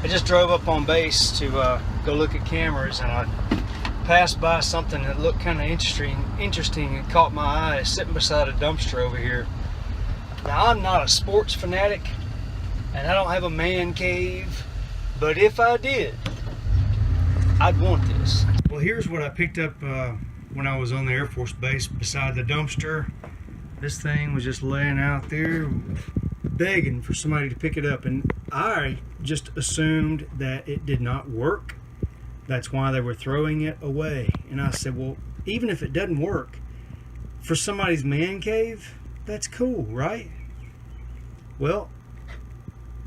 I just drove up on base to go look at cameras, and I passed by something that looked kind of interesting and caught my eye, sitting beside a dumpster over here. Now, I'm not a sports fanatic, and I don't have a man cave, but if I did, I'd want this. Well, here's what I picked up when I was on the Air Force Base beside the dumpster. This thing was just laying out there begging for somebody to pick it up, and I just assumed that it did not work. That's why they were throwing it away. And I said, well, even if it doesn't work for somebody's man cave, that's cool, right? Well,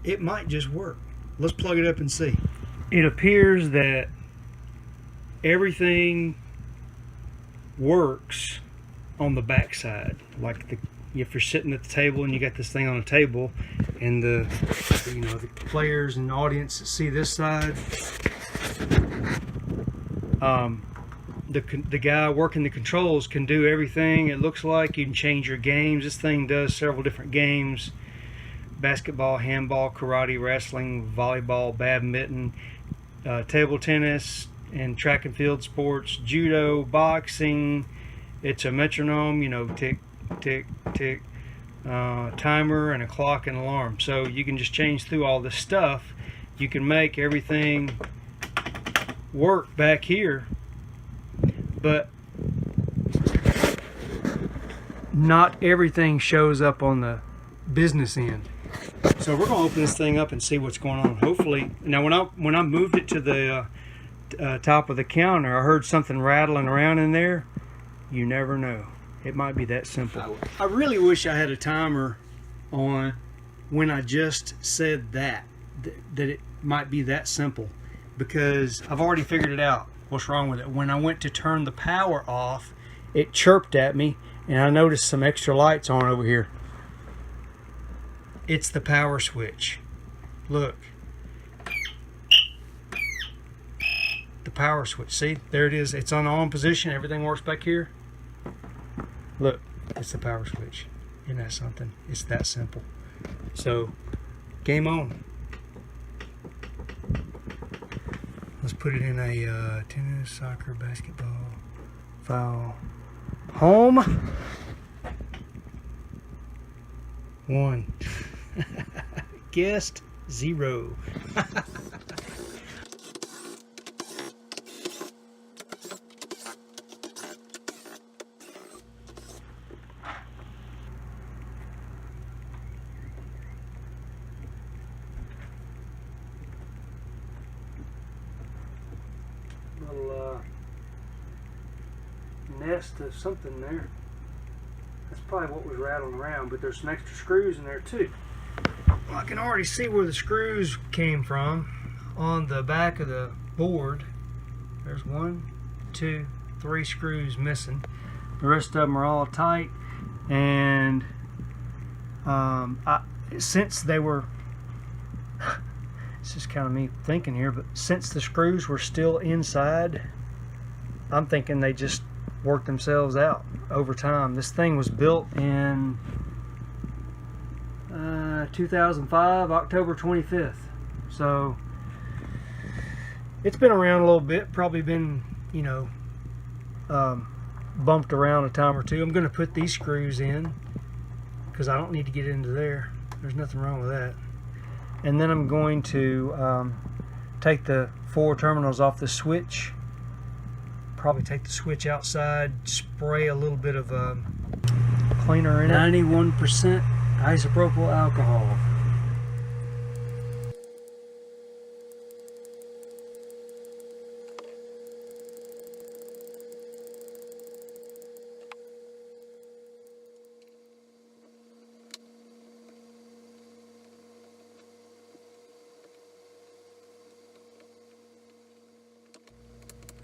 it might just work. Let's plug it up and see. It appears that everything works on the back side. Like if you're sitting at the table and you got this thing on the table, and the players and the audience that see this side, the guy working the controls can do everything. It looks like you can change your games. This thing does several different games: basketball, handball, karate, wrestling, volleyball, badminton, table tennis, and track and field sports, judo, boxing. It's a metronome, tick, tick, tick, timer, and a clock and alarm. So you can just change through all this stuff. You can make everything work back here, but not everything shows up on the business end. So we're going to open this thing up and see what's going on. Hopefully, now when I moved it to the top of the counter, I heard something rattling around in there. You never know. It might be that simple. I really wish I had a timer on when I just said that it might be that simple, because I've already figured it out. What's wrong with it? When I went to turn the power off, it chirped at me, and I noticed some extra lights on over here. It's the power switch. Look. The power switch. See, there it is. It's on position. Everything works back here. Look, it's the power switch. Isn't that something? It's that simple. So, game on. Let's put it in a tennis, soccer, basketball file. Home. 1. Guest 0. Little nest of something there. That's probably what was rattling around, but there's some extra screws in there too. Well, I can already see where the screws came from on the back of the board. There's 1, 2, 3 screws missing. The rest of them are all tight, and since they were it's just kind of me thinking here, but since the screws were still inside, I'm thinking they just worked themselves out over time. This thing was built in 2005, October 25th. So it's been around a little bit, probably been, bumped around a time or two. I'm going to put these screws in because I don't need to get into there. There's nothing wrong with that. And then I'm going to take the 4 terminals off the switch, probably take the switch outside, spray a little bit of cleaner in it. 91% isopropyl alcohol.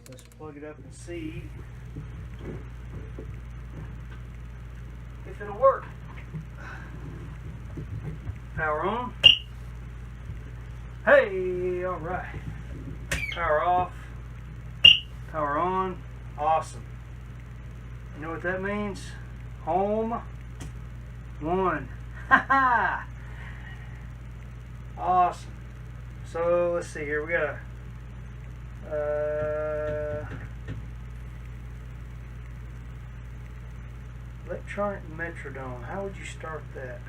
Let's plug it up and see if it'll work. Power on. Hey, all right. Power off. Power on. Awesome. You know what that means? Home 1. Ha ha! Awesome. So let's see here. We got a electronic metronome. How would you start that?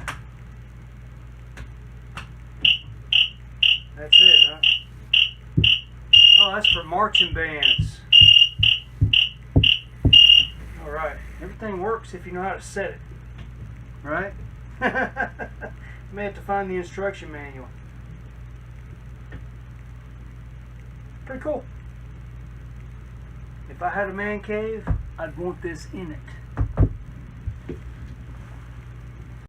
That's it, huh? Oh, that's for marching bands. Alright, everything works if you know how to set it. Right? You may have to find the instruction manual. Pretty cool. If I had a man cave, I'd want this in it.